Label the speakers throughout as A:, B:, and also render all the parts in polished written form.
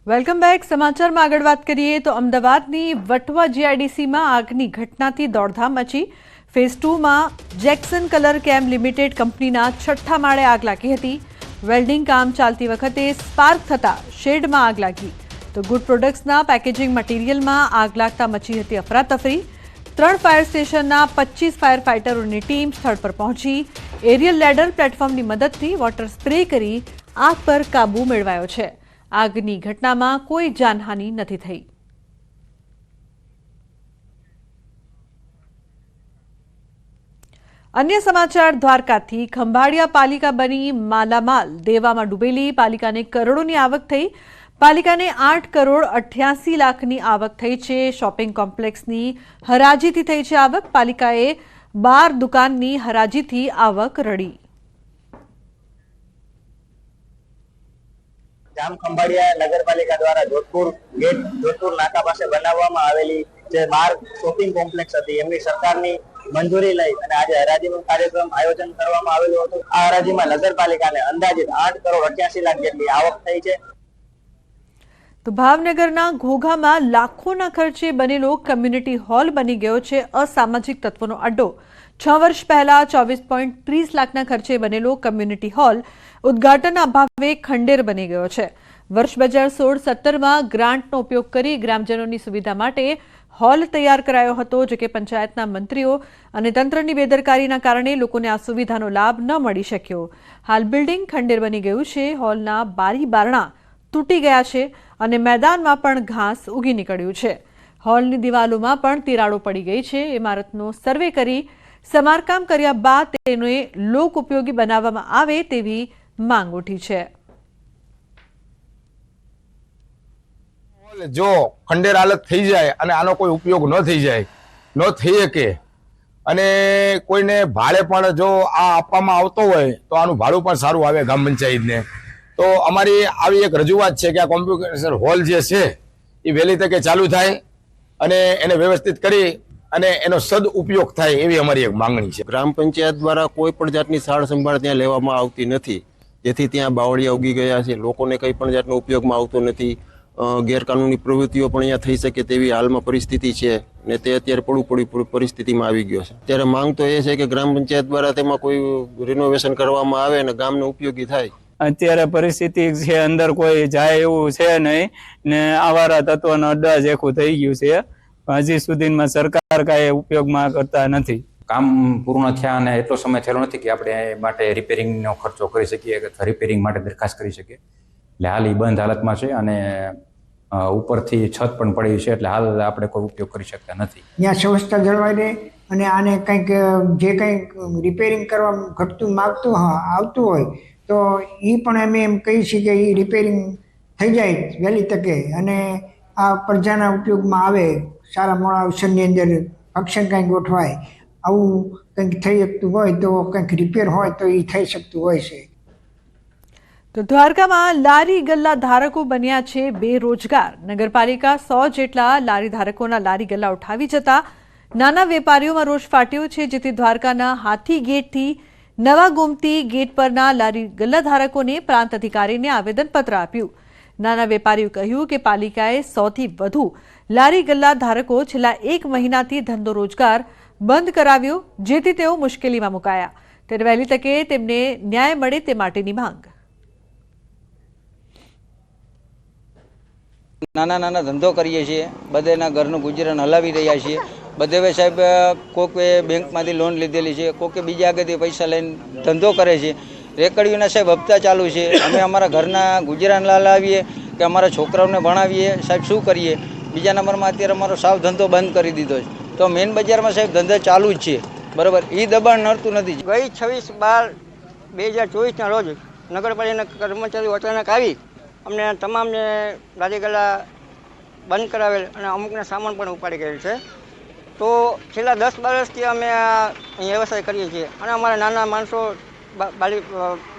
A: Welcome back. સમાચારમાં આગળ વાત કરીએ તો અમદાવાદની વટવા જીઆઈડીસીમાં આગની ઘટનાથી દોડધામ મચી. ફેઝ 2માં જેક્સન કલર કેમ લિમિટેડ કંપનીના 6ઠ્ઠા માળે આગ લાગી હતી. વેલ્ડિંગ કામ ચાલતી વખતે સ્પાર્ક થતાં શેડમાં આગ લાગી તો ગુડ પ્રોડક્ટ્સના પેકેજિંગ મટીરિયલમાં આગ લાગતા મચી હતી અફરાતફરી. 3 ફાયર સ્ટેશનના 25 ફાયર ફાઇટરોની ટીમ સ્થળ પર પહોંચી એરિયલ લેડર પ્લેટફોર્મની મદદથી વોટર સ્પ્રે કરી આગ પર કાબૂ મેળવાયો છે. આગની ઘટનામાં કોઈ જાનહાનિ નથી થઈ. અન્ય સમાચાર દ્વારકાથી. ખંભાળિયા પાલિકા બની માલામાલ. દેવામાં ડૂબેલી પાલિકાને કરોડોની આવક થઈ. પાલિકાને 8 કરોડ 88 લાખની આવક થઈ છે. શોપિંગ કોમ્પ્લેક્સની હરાજીથી થઈ છે આવક. પાલિકાએ 12 દુકાનની હરાજીથી આવક રડી.
B: જામ ખંભાળિયા નગરપાલિકા દ્વારા જોધપુર નાકા પાસે બનાવવામાં આવેલી જે 12 શોપિંગ કોમ્પ્લેક્સ હતી એમની સરકારની મંજૂરી લઈ અને આજે હરાજીનું કાર્યક્રમ આયોજન કરવામાં આવેલું હતું. આ હરાજીમાં નગરપાલિકાને અંદાજિત 8 કરોડ 88 લાખ જેટલી આવક થઈ છે.
A: તો ભાવનગરના ઘોઘામાં લાખોના ખર્ચે બનેલો કમ્યુનિટી હોલ બની ગયો છે અસામાજિક તત્વોનો અડ્ડો. 6 વર્ષ પહેલા 24.30 લાખના ખર્ચે બનેલો કમ્યુનિટી હોલ ઉદ્ઘાટનના અભાવે ખંડેર બની ગયો છે. વર્ષ 2016-17માં ગ્રાન્ટનો ઉપયોગ કરી ગ્રામજનોની સુવિધા માટે હોલ તૈયાર કરાયો હતો, જો કે પંચાયતના મંત્રીઓ અને તંત્રની બેદરકારીના કારણે લોકોને આ સુવિધાનો લાભ ન મળી શક્યો. હાલ બિલ્ડિંગ ખંડેર બની ગયું છે. હોલના બારી બારણા તૂટી ગયા છે અને મેદાનમાં પણ ઘાસ ઉગી નીકળ્યું છે. હોલની દિવાલોમાં પણ તિરાડો પડી ગઈ છે. ઇમારતનો સર્વે કરી સમારકામ કર્યા બાદ તેને લોક ઉપયોગી બનાવવામાં આવે તેવી માંગ ઉઠી છે.
C: જો ખંડેર હાલત થઈ જાય અને આનો કોઈ ઉપયોગ ન થઈ જાય, ન થઈ શકે અને કોઈને ભાડે પણ જો આ આપવામાં આવતો હોય તો આનું ભાડું પણ સારું આવે ગ્રામ પંચાયતને. તો અમારી આવી એક રજૂઆત છે કે આ કોમ્પ્યુટર હોલ જે છે એ વહેલી તકે ચાલુ થાય અને એને વ્યવસ્થિત કરી અને એનો સદઉપયોગ થાય એવી અમારી એક માંગણી છે.
D: ગ્રામ પંચાયત દ્વારા કોઈ પણ જાતની સાર સંભાળ ત્યાં લેવામાં આવતી નથી, જેથી ત્યાં બાવળિયા ઉગી ગયા છે. લોકોને કંઈ પણ જાતનો ઉપયોગમાં આવતો નથી. ગેરકાનૂની પ્રવૃત્તિઓ પણ અહીંયા થઈ શકે તેવી હાલમાં પરિસ્થિતિ છે ને તે અત્યારે પડી પરિસ્થિતિમાં આવી ગયો છે. ત્યારે માંગ તો એ છે કે ગ્રામ પંચાયત દ્વારા તેમાં કોઈ રિનોવેશન કરવામાં આવે અને ગામને ઉપયોગી થાય.
E: અત્યારે પરિસ્થિતિ છે, અંદર કોઈ જાય એવું છે નહીં ને આવારા તત્વનો અડ્ડા જેખું થઈ ગયું છે. હજી સુધીમાં સરકાર કાંઈ ઉપયોગમાં કરતા નથી.
F: કામ પૂર્ણ થયા અને એટલો સમય થયેલો નથી કે આપણે માટે રિપેરિંગનો ખર્ચો કરી શકીએ કે રિપેરિંગ માટે દરખાસ્ત કરી શકીએ. એટલે હાલ એ બંધ હાલતમાં છે અને ઉપરથી છત પણ પડી છે, એટલે હાલ આપણે કોઈ ઉપયોગ કરી શકતા નથી.
G: ત્યાં સ્વચ્છતા જળવાઈ રહે અને આને કંઈક જે કંઈક રિપેરિંગ કરવા ઘટતું માગતું આવતું હોય તો એ પણ અમે એમ કહીએ છીએ કે એ રિપેરિંગ થઈ જાય વહેલી તકે અને આ પ્રજાના ઉપયોગમાં આવે. સારા મોડા અવસરની અંદર ફંક્શન કંઈક ગોઠવાય, આવું કંઈક થઈ શકતું હોય તો કંઈક રિપેર હોય તો એ થઈ શકતું હોય છે.
A: તો દ્વારકામાં લારી ગલ્લા ધારકો બન્યા છે બેરોજગાર. નગરપાલિકા 100 જેટલા લારી ધારકોના લારી ગલ્લા ઉઠાવી જતા નાના વેપારીઓમાં રોષ ફાટ્યો છે, જેથી દ્વારકાના હાથી ગેટથી નવા ગોમતી ગેટ પરના લારી ગલ્લા ધારકોને પ્રાંત અધિકારીને આવેદનપત્ર આપ્યું. નાના વેપારીઓ કહ્યું કે પાલિકાએ 100થી વધુ લારી ગલ્લા ધારકો છેલ્લા 1 મહિનાથી ધંધો રોજગાર બંધ કરાવ્યો, જેથી તેઓ મુશ્કેલીમાં મુકાયા. ત્યારે વહેલી તકે તેમને ન્યાય મળે તે માટેની માંગ.
H: નાના ધંધો કરીએ છીએ, બધેના ઘરનું ગુજરાન હલાવી રહ્યા છીએ. બધે સાહેબ કોકે બેંકમાંથી લોન લીધેલી છે, કોકે બીજા આગળથી પૈસા લઈને ધંધો કરે છે. રેકડીઓના સાહેબ હપ્તા ચાલુ છે. અમે અમારા ઘરના ગુજરાન હલાવીએ કે અમારા છોકરાઓને ભણાવીએ સાહેબ, શું કરીએ? બીજા નંબરમાં અત્યારે અમારો સાવ ધંધો બંધ કરી દીધો છે. તો મેઇન બજારમાં સાહેબ ધંધા ચાલુ જ છે, બરાબર. એ દબાણ નડતું નથી.
I: ગઈ 26/12/2024ના રોજ નગરપાલિકાના કર્મચારીઓ અચાનક આવી અમને તમામને લારી ગલ્લા બંધ કરાવેલ અને અમુકના સામાન પણ ઉપાડી ગયેલ છે. તો છેલ્લા 10-12 વર્ષથી અમે અહીં વ્યવસાય કરીએ છીએ અને અમારા નાના માણસો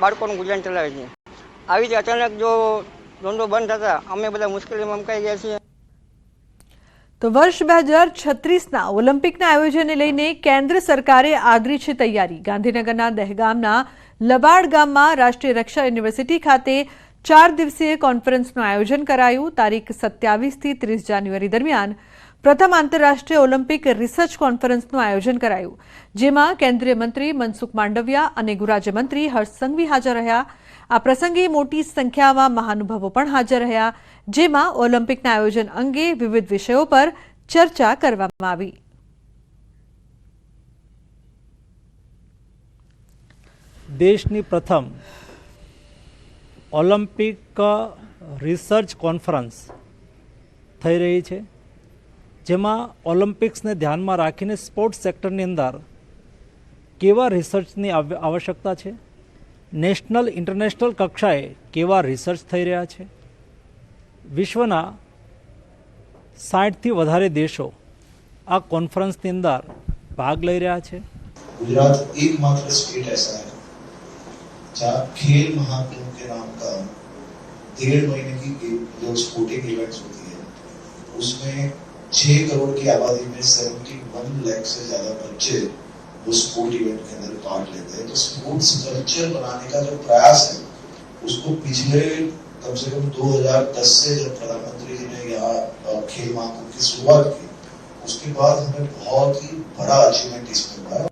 I: બાળકોનું ગુજરાન ચલાવે છે. આવી રીતે અચાનક જો ધંધો બંધ થતા અમે બધા મુશ્કેલીમાં મુકાઈ ગયા છીએ.
A: તો વર્ષ 2036ના ઓલિમ્પિકના આયોજનને લઈને કેન્દ્ર સરકારે આદરી છે તૈયારી. ગાંધીનગરના દહેગામના લબાડ ગામમાં રાષ્ટ્રીય રક્ષા યુનિવર્સિટી ખાતે 4 દિવસીય કોન્ફરન્સનું આયોજન કરાયું. તારીખ 27થી 30 જાન્યુઆરી દરમિયાન પ્રથમ આંતરરાષ્ટ્રીય ઓલિમ્પિક રિસર્ચ કોન્ફરન્સનું આયોજન કરાયું, જેમાં કેન્દ્રીય મંત્રી મનસુખ માંડવિયા અને ગૃહરાજ્યમંત્રી હર્ષ સંઘવી હાજર રહ્યા. આ પ્રસંગે મોટી સંખ્યામાં મહાનુભાવો પણ હાજર રહ્યા, જેમાં ઓલિમ્પિકના આયોજન અંગે વિવિધ વિષયો પર ચર્ચા કરવામાં આવી.
J: દેશની પ્રથમ ઓલિમ્પિક રિસર્ચ કોન્ફરન્સ થઈ રહી છે, જેમાં ઓલિમ્પિક્સને ધ્યાનમાં રાખીને સ્પોર્ટ્સ સેક્ટરની અંદર કેવા રિસર્ચની આવશ્યકતા છે, નેશનલ ઇન્ટરનેશનલ કક્ષાએ કેવા રિસર્ચ થઈ રહ્યા છે. વિશ્વના 60થી વધારે દેશો આ કોન્ફરન્સની અંદર ભાગ લઈ રહ્યા છે.
K: गुजरात एकमात्र स्टेट ऐसा है जहाँ खेल महाकुंभ के नाम का 1.5 महीने की जो स्पोर्टिंग इवेंट्स होती है उसमें 6 करोड़ की आबादी में 71 लाख से ज्यादा बच्चे वो स्पोर्ट इवेंट के अंदर पार्ट लेते हैं. तो स्पोर्ट्स कल्चर बनाने का जो प्रयास है उसको पिछले कम से कम 2010 से जब प्रधानमंत्री जी ने यहाँ खेल महाकुंभ की शुरुआत की उसके बाद हमें बहुत ही बड़ा अचीवमेंट इसमें हुआ है.